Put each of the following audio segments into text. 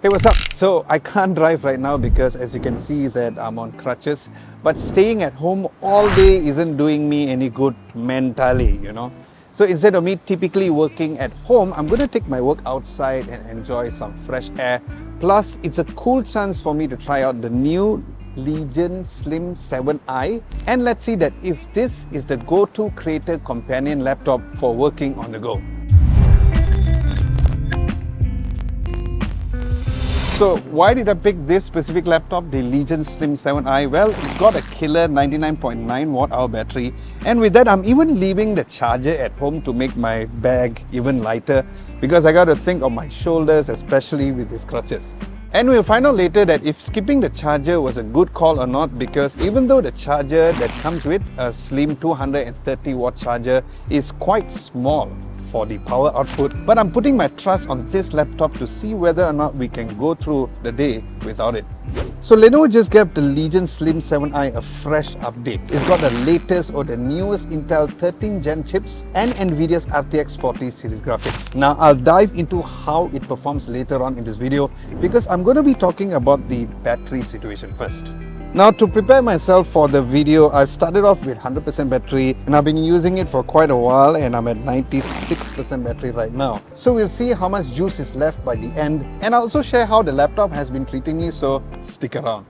Hey, what's up? So I can't drive right now because as you can see that I'm on crutches, but staying at home all day isn't doing me any good mentally. So instead of me typically working at home, I'm going to take my work outside and enjoy some fresh air. Plus, it's a cool chance for me to try out the new Legion Slim 7i, and let's see that if this is the go-to creator companion laptop for working on the go. So why did I pick this specific laptop, the Legion Slim 7i? Well, it's got a killer 99.9 watt hour battery, and with that I'm even leaving the charger at home to make my bag even lighter because I got to think of my shoulders, especially with these crutches. And we'll find out later that if skipping the charger was a good call or not, because even though the charger that comes with a slim 230 watt charger is quite small for the power output, but I'm putting my trust on this laptop to see whether or not we can go through the day without it. So Lenovo just gave the Legion Slim 7i a fresh update. It's got the latest or the newest Intel 13th Gen chips and Nvidia's RTX 40 series graphics. Now I'll dive into how it performs later on in this video because I'm going to be talking about the battery situation first. Now, to prepare myself for the video, I've started off with 100% battery and I've been using it for quite a while and I'm at 96% battery right now. So we'll see how much juice is left by the end, and I'll also share how the laptop has been treating me, so stick around.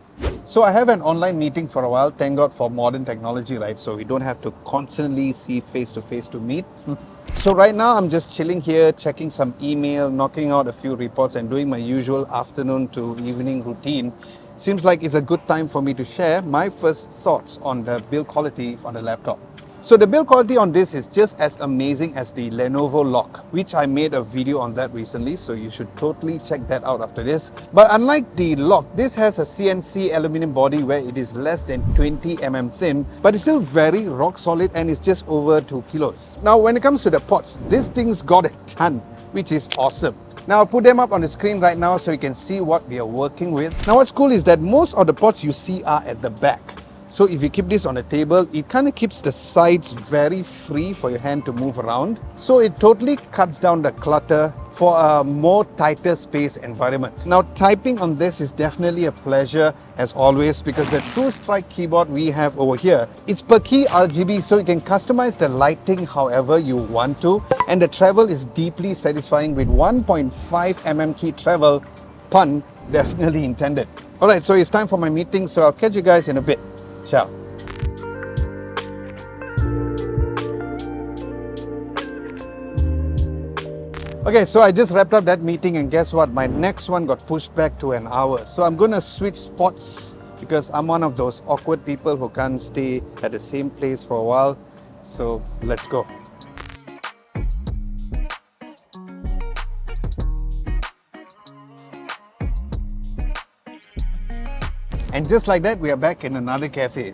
So I have an online meeting for a while, thank God for modern technology, right? So we don't have to constantly see face to face to meet. So right now I'm just chilling here, checking some email, knocking out a few reports and doing my usual afternoon to evening routine. Seems like it's a good time for me to share my first thoughts on the build quality on the laptop. So the build quality on this is just as amazing as the Lenovo Lock, which I made a video on that recently, so you should totally check that out after this. But unlike the Lock, this has a CNC aluminum body where it is less than 20 mm thin, but it's still very rock solid and it's just over 2 kilos. Now when it comes to the ports, this thing's got a ton, which is awesome. Now I'll put them up on the screen right now so you can see what we are working with. Now what's cool is that most of the ports you see are at the back. So if you keep this on the table, it kind of keeps the sides very free for your hand to move around. So it totally cuts down the clutter for a more tighter space environment. Now typing on this is definitely a pleasure as always because the TrueStrike keyboard we have over here, it's per key RGB, so you can customize the lighting however you want to, and the travel is deeply satisfying with 1.5 mm key travel, pun definitely intended. Alright, so it's time for my meeting, so I'll catch you guys in a bit. Ciao. Okay, so I just wrapped up that meeting and guess what? My next one got pushed back to an hour. So I'm gonna switch spots because I'm one of those awkward people who can't stay at the same place for a while. So let's go. And just like that, we are back in another cafe.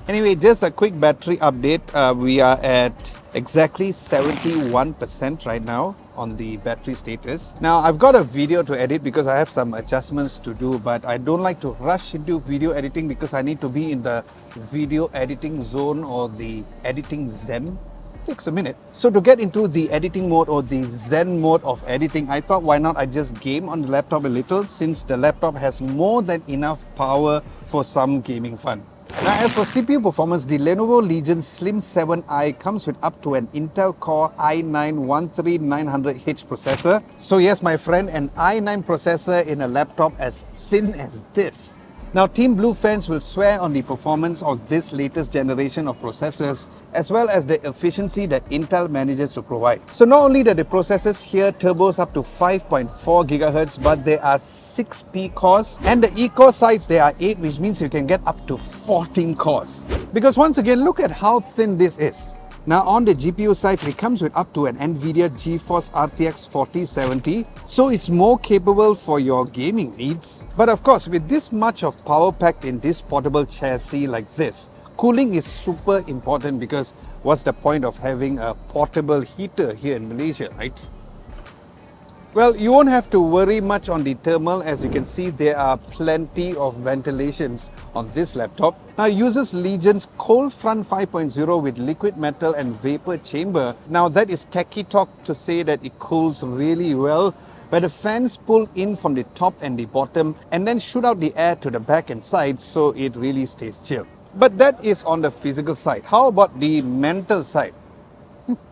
Anyway, just a quick battery update. We are at exactly 71% right now on the battery status. Now, I've got a video to edit because I have some adjustments to do, but I don't like to rush into video editing because I need to be in the video editing zone or the editing zen. Takes a minute. So to get into the editing mode or the zen mode of editing, I thought why not I just game on the laptop a little, since the laptop has more than enough power for some gaming fun. Now as for CPU performance, the Lenovo Legion Slim 7i comes with up to an Intel Core i9-13900H processor. So yes, my friend, an i9 processor in a laptop as thin as this. Now, Team Blue fans will swear on the performance of this latest generation of processors, as well as the efficiency that Intel manages to provide. So not only that the processors here turbos up to 5.4 GHz, but there are 6 P-cores, and the E-core sides there are 8, which means you can get up to 14 cores. Because once again, look at how thin this is. Now on the GPU side, it comes with up to an Nvidia GeForce RTX 4070, so it's more capable for your gaming needs. But of course, with this much of power packed in this portable chassis like this, cooling is super important because what's the point of having a portable heater here in Malaysia, right? Well, you won't have to worry much on the thermal. As you can see, there are plenty of ventilations on this laptop. Now it uses Legion's Cold Front 5.0 with liquid metal and vapor chamber. Now that is techie talk to say that it cools really well, where the fans pull in from the top and the bottom and then shoot out the air to the back and sides so it really stays chill. But that is on the physical side. How about the mental side?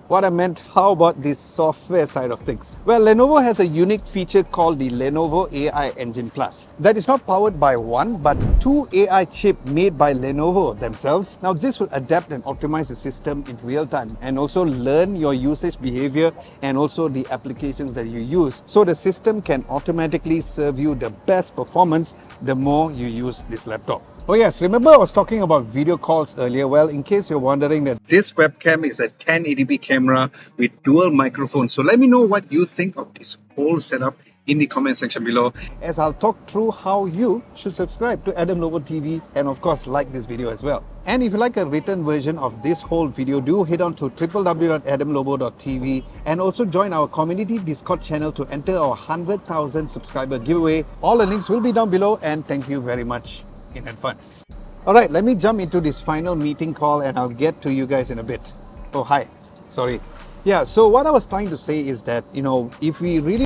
What I meant, how about the software side of things? Well, Lenovo has a unique feature called the Lenovo AI Engine Plus that is not powered by one but two AI chips made by Lenovo themselves. Now this will adapt and optimize the system in real time and also learn your usage behavior and also the applications that you use, so the system can automatically serve you the best performance the more you use this laptop. Oh yes, remember I was talking about video calls earlier? Well, in case you're wondering, that this webcam is a 1080p camera with dual microphones. So let me know what you think of this whole setup in the comment section below, as I'll talk through how you should subscribe to Adam Lobo TV and of course like this video as well. And if you like a written version of this whole video, do head on to www.adamlobo.tv and also join our community Discord channel to enter our 100,000 subscriber giveaway. All the links will be down below, and thank you very much in advance. Alright, let me jump into this final meeting call and I'll get to you guys in a bit. Oh, hi. Sorry. Yeah, so what I was trying to say is that, if we really...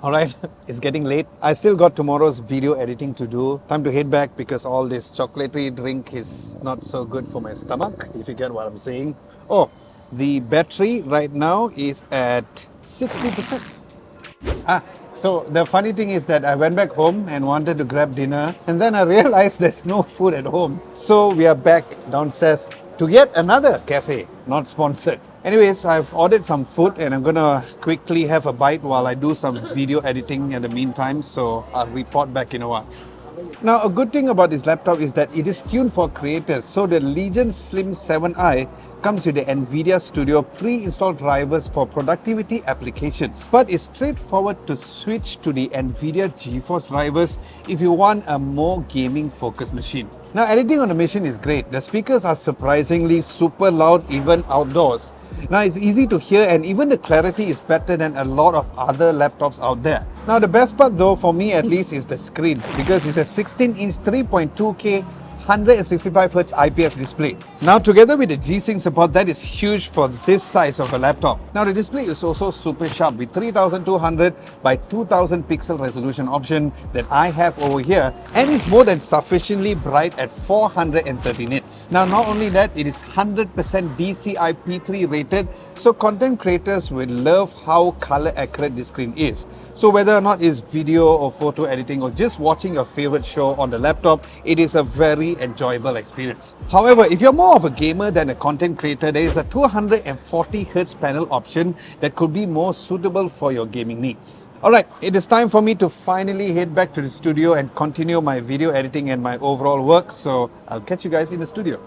Alright, it's getting late. I still got tomorrow's video editing to do. Time to head back because all this chocolatey drink is not so good for my stomach, if you get what I'm saying. Oh, the battery right now is at 60%. So the funny thing is that I went back home and wanted to grab dinner, and then I realized there's no food at home. So we are back downstairs to yet another cafe, not sponsored. Anyways, I've ordered some food and I'm gonna quickly have a bite while I do some video editing in the meantime, so I'll report back in a while. Now, a good thing about this laptop is that it is tuned for creators. So the Legion Slim 7i comes with the NVIDIA Studio pre-installed drivers for productivity applications. But it's straightforward to switch to the NVIDIA GeForce drivers if you want a more gaming-focused machine. Now, editing on the machine is great. The speakers are surprisingly super loud even outdoors. Now, it's easy to hear and even the clarity is better than a lot of other laptops out there. Now, the best part though, for me at least, is the screen, because it's a 16-inch 3.2K 165Hz IPS display. Now, together with the G-Sync support, that is huge for this size of a laptop. Now, the display is also super sharp with 3200 by 2000 pixel resolution option that I have over here, and is more than sufficiently bright at 430 nits. Now, not only that, it is 100% DCI P3 rated, so content creators will love how color accurate the screen is. So whether or not it's video or photo editing or just watching your favorite show on the laptop, it is a very enjoyable experience. However, if you're more of a gamer than a content creator, there is a 240Hz panel option that could be more suitable for your gaming needs. Alright, it is time for me to finally head back to the studio and continue my video editing and my overall work, so I'll catch you guys in the studio.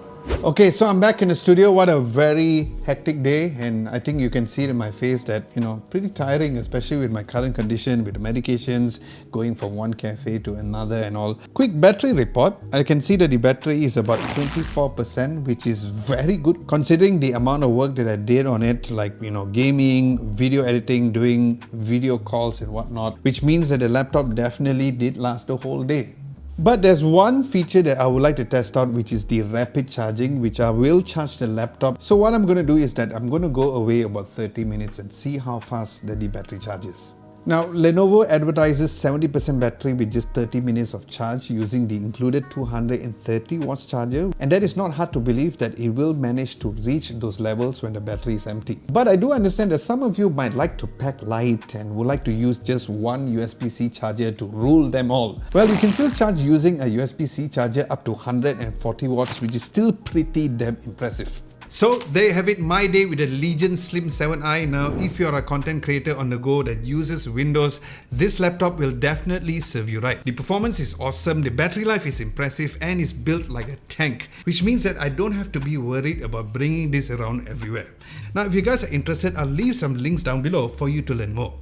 Okay, so I'm back in the studio. What a very hectic day, and I think you can see it in my face that, pretty tiring, especially with my current condition, with the medications, going from one cafe to another and all. Quick battery report. I can see that the battery is about 24%, which is very good considering the amount of work that I did on it, like, gaming, video editing, doing video calls and whatnot, which means that the laptop definitely did last the whole day. But there's one feature that I would like to test out, which is the rapid charging, which I will charge the laptop. So what I'm going to do is that I'm going to go away about 30 minutes and see how fast the battery charges. Now, Lenovo advertises 70% battery with just 30 minutes of charge using the included 230 watts charger, and that is not hard to believe that it will manage to reach those levels when the battery is empty. But I do understand that some of you might like to pack light and would like to use just one USB-C charger to rule them all. Well, you can still charge using a USB-C charger up to 140 watts, which is still pretty damn impressive. So there you have it, my day with the Legion Slim 7i. Now, if you're a content creator on the go that uses Windows, this laptop will definitely serve you right. The performance is awesome, the battery life is impressive, and is built like a tank, which means that I don't have to be worried about bringing this around everywhere. Now, if you guys are interested, I'll leave some links down below for you to learn more.